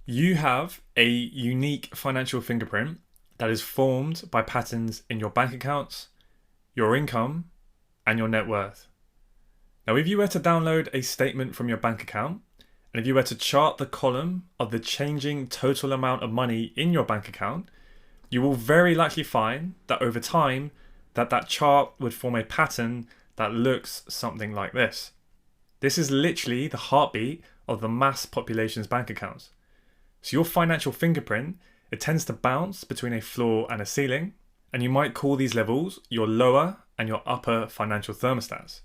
You have a unique financial fingerprint that is formed by patterns in your bank accounts, your income, and your net worth. Now, if you were to download a statement from your bank account, and if you were to chart the column of the changing total amount of money in your bank account, you will very likely find that over time, that chart would form a pattern that looks something like this. This is literally the heartbeat of the mass population's bank accounts. So your financial fingerprint, it tends to bounce between a floor and a ceiling, and you might call these levels your lower and your upper financial thermostats.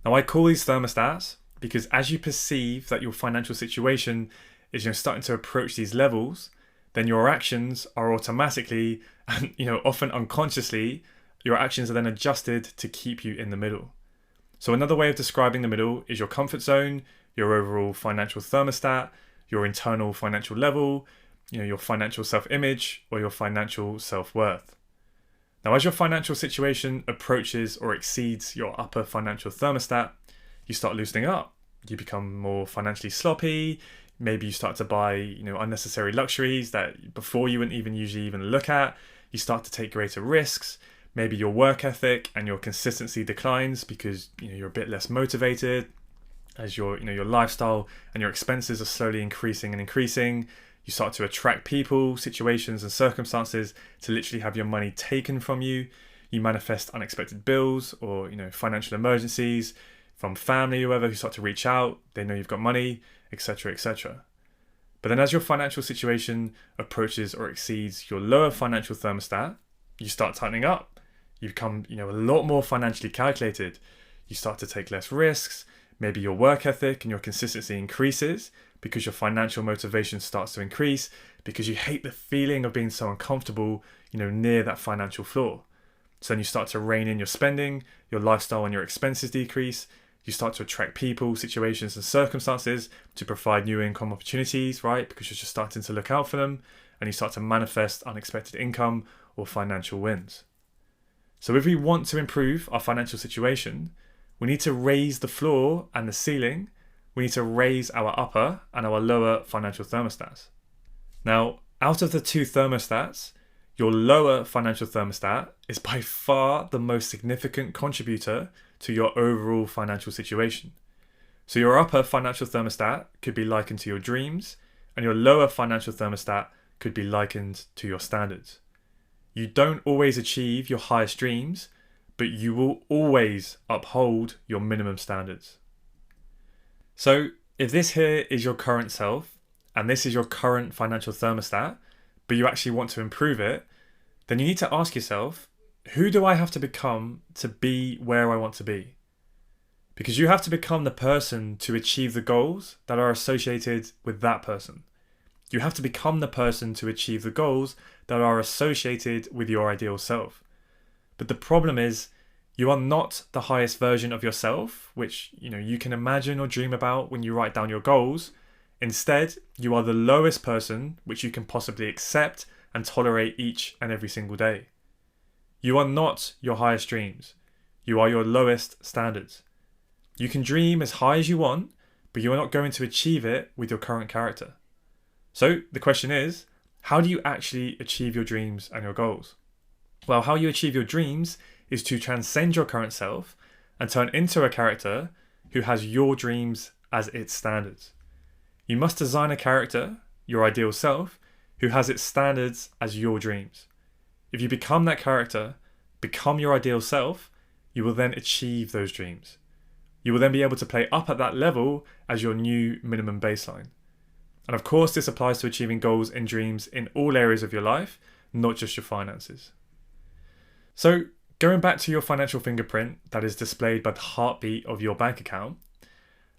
Now, I call these thermostats because as you perceive that your financial situation is starting to approach these levels, then your actions are automatically and often unconsciously, your actions are then adjusted to keep you in the middle. So another way of describing the middle is your comfort zone, your overall financial thermostat, your internal financial level, your financial self-image, or your financial self-worth. Now, as your financial situation approaches or exceeds your upper financial thermostat, you start loosening up. You become more financially sloppy. Maybe you start to buy, unnecessary luxuries that before you wouldn't even usually look at. You start to take greater risks. Maybe your work ethic and your consistency declines because you're a bit less motivated. As your lifestyle and your expenses are slowly increasing and increasing, you start to attract people, situations, and circumstances to literally have your money taken from you. You manifest unexpected bills or financial emergencies from family, whoever, who start to reach out. They know you've got money, etc., etc. But then as your financial situation approaches or exceeds your lower financial thermostat, you start tightening up. You become a lot more financially calculated. You start to take less risks. Maybe your work ethic and your consistency increases because your financial motivation starts to increase because you hate the feeling of being so uncomfortable, near that financial floor. So then you start to rein in your spending, your lifestyle and your expenses decrease. You start to attract people, situations and circumstances to provide new income opportunities, right? Because you're just starting to look out for them and you start to manifest unexpected income or financial wins. So if we want to improve our financial situation, we need to raise the floor and the ceiling. We need to raise our upper and our lower financial thermostats. Now, out of the two thermostats, your lower financial thermostat is by far the most significant contributor to your overall financial situation. So your upper financial thermostat could be likened to your dreams, and your lower financial thermostat could be likened to your standards. You don't always achieve your highest dreams, but you will always uphold your minimum standards. So if this here is your current self, and this is your current financial thermostat, but you actually want to improve it, then you need to ask yourself, who do I have to become to be where I want to be? Because you have to become the person to achieve the goals that are associated with that person. You have to become the person to achieve the goals that are associated with your ideal self. But the problem is, you are not the highest version of yourself, which you can imagine or dream about when you write down your goals. Instead, you are the lowest person which you can possibly accept and tolerate each and every single day. You are not your highest dreams. You are your lowest standards. You can dream as high as you want, but you are not going to achieve it with your current character. So the question is, how do you actually achieve your dreams and your goals? Well, how you achieve your dreams is to transcend your current self and turn into a character who has your dreams as its standards. You must design a character, your ideal self, who has its standards as your dreams. If you become that character, become your ideal self, you will then achieve those dreams. You will then be able to play up at that level as your new minimum baseline. And of course, this applies to achieving goals and dreams in all areas of your life, not just your finances. So, going back to your financial fingerprint that is displayed by the heartbeat of your bank account,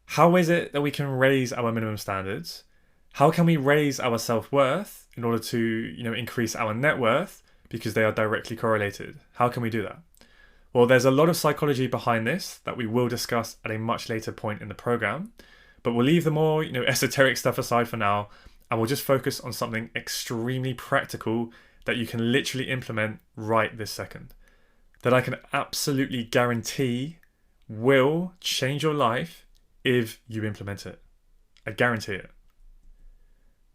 how is it that we can raise our minimum standards? How can we raise our self-worth in order to, increase our net worth? Because they are directly correlated. How can we do that? Well, there's a lot of psychology behind this that we will discuss at a much later point in the program, but we'll leave the more, esoteric stuff aside for now, and we'll just focus on something extremely practical that you can literally implement right this second. That I can absolutely guarantee will change your life if you implement it. I guarantee it.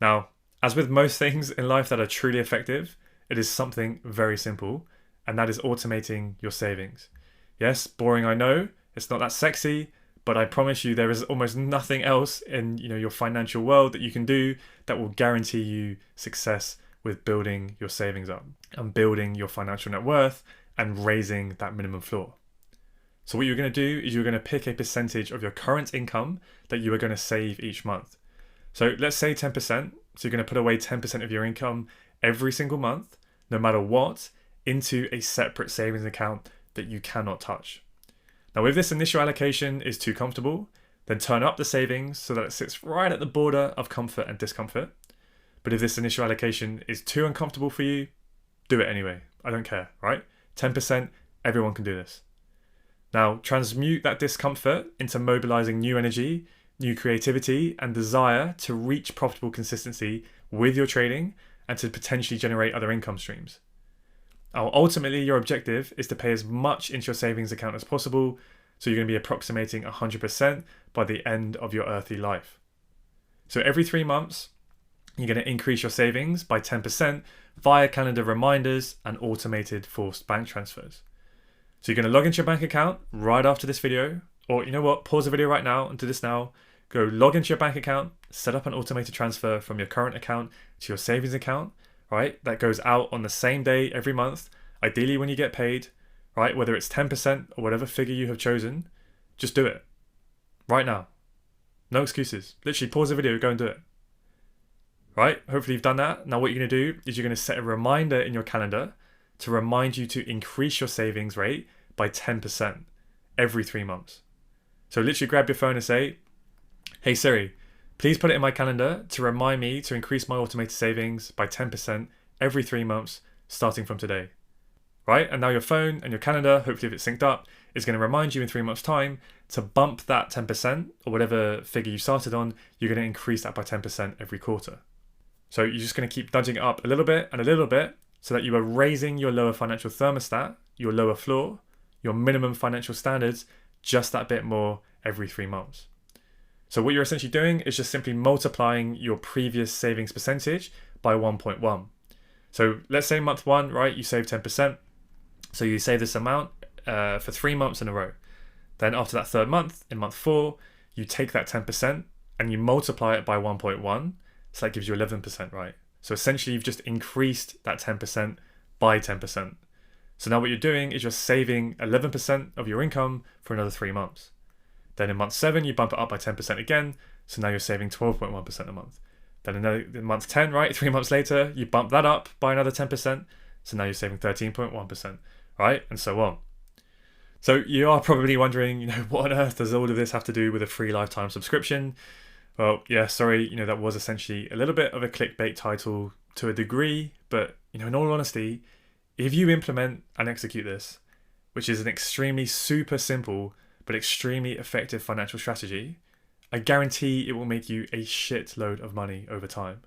Now, as with most things in life that are truly effective, it is something very simple, and that is automating your savings. Yes, boring, I know. It's not that sexy, but I promise you there is almost nothing else in your financial world that you can do that will guarantee you success with building your savings up and building your financial net worth and raising that minimum floor. So what you're going to do is you're going to pick a percentage of your current income that you are going to save each month. So let's say 10%. So you're going to put away 10% of your income every single month, no matter what, into a separate savings account that you cannot touch. Now, if this initial allocation is too comfortable, then turn up the savings so that it sits right at the border of comfort and discomfort. But if this initial allocation is too uncomfortable for you, do it anyway. I don't care, right? 10%, everyone can do this. Now, transmute that discomfort into mobilizing new energy, new creativity, and desire to reach profitable consistency with your trading and to potentially generate other income streams. Now, ultimately, your objective is to pay as much into your savings account as possible, so you're going to be approximating 100% by the end of your earthly life. So every 3 months, you're going to increase your savings by 10% via calendar reminders and automated forced bank transfers. So you're going to log into your bank account right after this video, or you know what, pause the video right now and do this now. Go log into your bank account, set up an automated transfer from your current account to your savings account, right? That goes out on the same day every month, ideally when you get paid, right? Whether it's 10% or whatever figure you have chosen, just do it right now. No excuses. Literally pause the video, go and do it. Right? Hopefully you've done that. Now what you're going to do is you're going to set a reminder in your calendar to remind you to increase your savings rate by 10% every 3 months. So literally grab your phone and say, "Hey Siri, please put it in my calendar to remind me to increase my automated savings by 10% every 3 months starting from today." Right? And now your phone and your calendar, hopefully if it's synced up, is going to remind you in 3 months' time to bump that 10% or whatever figure you started on, you're going to increase that by 10% every quarter. So you're just going to keep nudging it up a little bit and a little bit so that you are raising your lower financial thermostat, your lower floor, your minimum financial standards, just that bit more every 3 months. So what you're essentially doing is just simply multiplying your previous savings percentage by 1.1. So let's say month 1, right, you save 10%. So you save this amount for 3 months in a row. Then after that third month, in month 4, you take that 10% and you multiply it by 1.1. So that gives you 11%, right? So essentially you've just increased that 10% by 10%. So now what you're doing is you're saving 11% of your income for another 3 months. Then in month 7, you bump it up by 10% again. So now you're saving 12.1% a month. Then in month 10, right, 3 months later, you bump that up by another 10%. So now you're saving 13.1%, right? And so on. So you are probably wondering, what on earth does all of this have to do with a free lifetime subscription? Well, yeah, sorry, that was essentially a little bit of a clickbait title to a degree, but, in all honesty, if you implement and execute this, which is an extremely super simple but extremely effective financial strategy, I guarantee it will make you a shitload of money over time.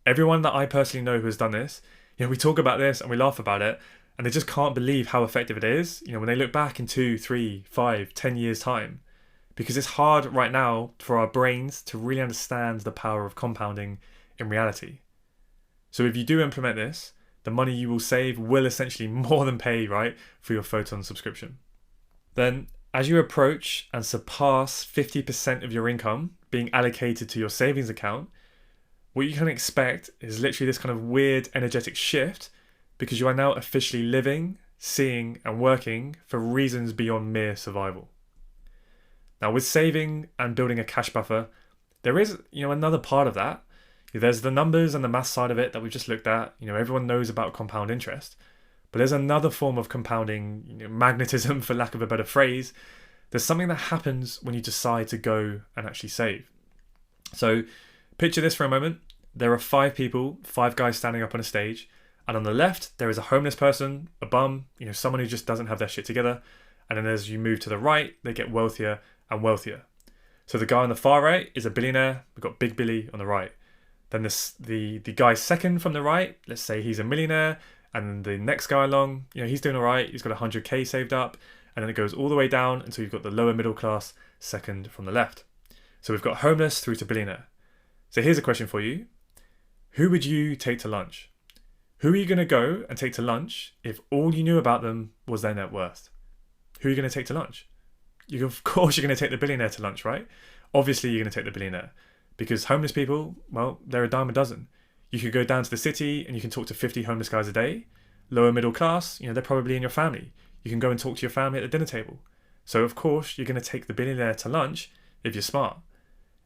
Everyone that I personally know who has done this, we talk about this and we laugh about it, and they just can't believe how effective it is, when they look back in 2, 3, 5, 10 years' time. Because it's hard right now for our brains to really understand the power of compounding in reality. So if you do implement this, the money you will save will essentially more than pay, right, for your Photon subscription. Then, as you approach and surpass 50% of your income being allocated to your savings account, what you can expect is literally this kind of weird energetic shift because you are now officially living, seeing, and working for reasons beyond mere survival. Now, with saving and building a cash buffer, there is, another part of that. There's the numbers and the math side of it that we've just looked at. Everyone knows about compound interest. But there's another form of compounding, magnetism, for lack of a better phrase. There's something that happens when you decide to go and actually save. So picture this for a moment. There are 5 people, 5 guys standing up on a stage. And on the left, there is a homeless person, a bum, someone who just doesn't have their shit together. And then as you move to the right, they get wealthier and wealthier. So the guy on the far right is a billionaire. We've got Big Billy on the right. Then the guy second from the right, let's say he's a millionaire, and the next guy along, he's doing all right. He's got 100k saved up, and then it goes all the way down until you've got the lower middle class second from the left. So we've got homeless through to billionaire. So here's a question for you. Who would you take to lunch? Who are you going to go and take to lunch if all you knew about them was their net worth? Who are you going to take to lunch? Of course, you're going to take the billionaire to lunch, right? Obviously, you're going to take the billionaire because homeless people, well, they're a dime a dozen. You could go down to the city and you can talk to 50 homeless guys a day. Lower middle class, they're probably in your family. You can go and talk to your family at the dinner table. So, of course, you're going to take the billionaire to lunch if you're smart.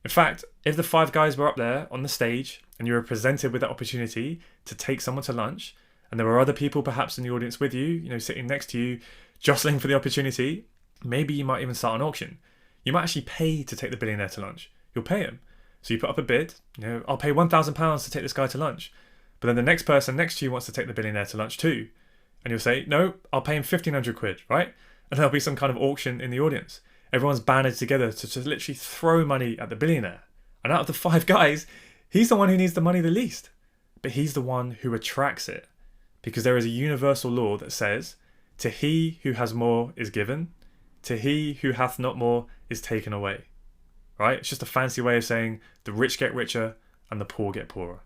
In fact, if the five guys were up there on the stage and you were presented with that opportunity to take someone to lunch, and there were other people perhaps in the audience with you, sitting next to you, jostling for the opportunity, maybe you might even start an auction. You might actually pay to take the billionaire to lunch. You'll pay him. So you put up a bid, I'll pay £1,000 to take this guy to lunch. But then the next person next to you wants to take the billionaire to lunch too. And you'll say, no, I'll pay him 1,500 quid, right? And there'll be some kind of auction in the audience. Everyone's banded together to literally throw money at the billionaire. And out of the five guys, he's the one who needs the money the least. But he's the one who attracts it. Because there is a universal law that says, to he who has more is given, to he who hath not more is taken away. Right? It's just a fancy way of saying the rich get richer and the poor get poorer.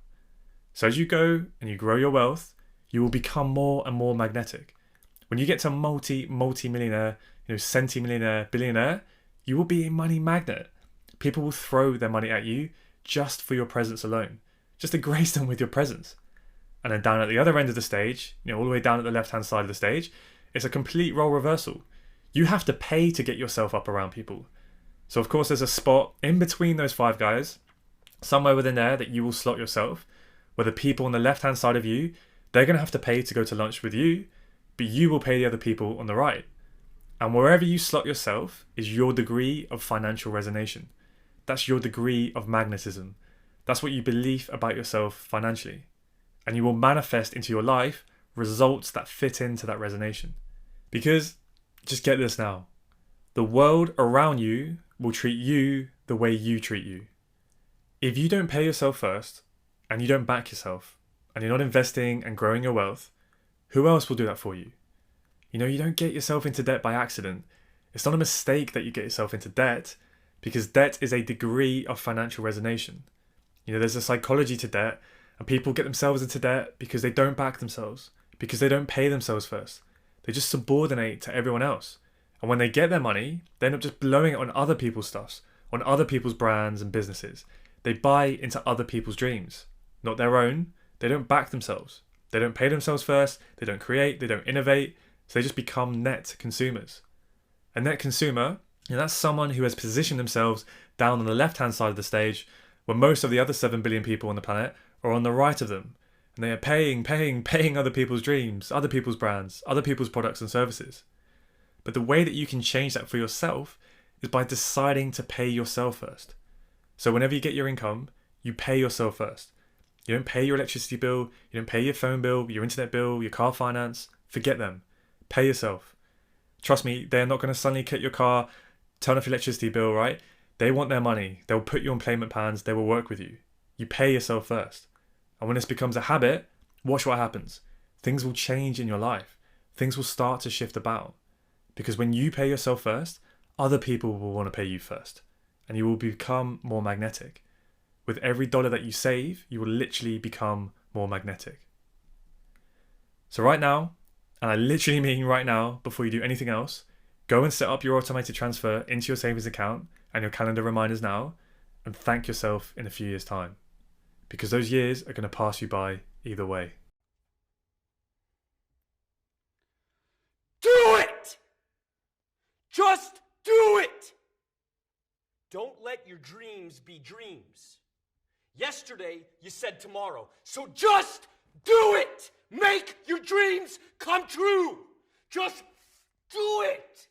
So as you go and you grow your wealth, you will become more and more magnetic. When you get to multi-millionaire, centimillionaire, billionaire, you will be a money magnet. People will throw their money at you just for your presence alone, just to grace them with your presence. And then down at the other end of the stage, all the way down at the left-hand side of the stage, it's a complete role reversal. You have to pay to get yourself up around people. So of course there's a spot in between those five guys, somewhere within there that you will slot yourself, where the people on the left-hand side of you, they're going to have to pay to go to lunch with you, but you will pay the other people on the right. And wherever you slot yourself is your degree of financial resonation. That's your degree of magnetism. That's what you believe about yourself financially. And you will manifest into your life results that fit into that resonation. Because, just get this now, the world around you will treat you the way you treat you. If you don't pay yourself first, and you don't back yourself, and you're not investing and growing your wealth, who else will do that for you? You don't get yourself into debt by accident. It's not a mistake that you get yourself into debt, because debt is a degree of financial resonation. There's a psychology to debt, and people get themselves into debt because they don't back themselves, because they don't pay themselves first. They just subordinate to everyone else. And when they get their money, they end up just blowing it on other people's stuffs, on other people's brands and businesses. They buy into other people's dreams, not their own. They don't back themselves. They don't pay themselves first. They don't create. They don't innovate. So they just become net consumers. A net consumer, that's someone who has positioned themselves down on the left-hand side of the stage, where most of the other 7 billion people on the planet are on the right of them. And they are paying other people's dreams, other people's brands, other people's products and services. But the way that you can change that for yourself is by deciding to pay yourself first. So whenever you get your income, you pay yourself first. You don't pay your electricity bill, you don't pay your phone bill, your internet bill, your car finance. Forget them. Pay yourself. Trust me, they're not going to suddenly cut your car, turn off your electricity bill, right? They want their money. They'll put you on payment plans. They will work with you. You pay yourself first. And when this becomes a habit, watch what happens. Things will change in your life. Things will start to shift about. Because when you pay yourself first, other people will want to pay you first. And you will become more magnetic. With every dollar that you save, you will literally become more magnetic. So right now, and I literally mean right now, before you do anything else, go and set up your automated transfer into your savings account and your calendar reminders now, and thank yourself in a few years' time. Because those years are going to pass you by either way. Do it! Just do it! Don't let your dreams be dreams. Yesterday, you said tomorrow. So just do it! Make your dreams come true! Just do it!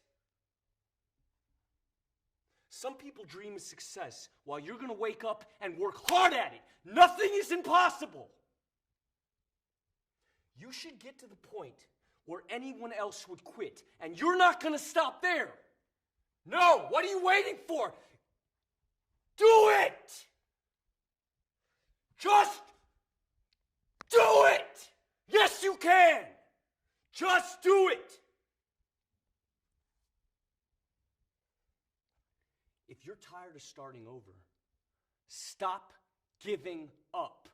Some people dream of success while you're going to wake up and work hard at it. Nothing is impossible. You should get to the point where anyone else would quit, and you're not going to stop there. No, what are you waiting for? Do it! Just do it! Yes, you can! Just do it! If you're tired of starting over, stop giving up.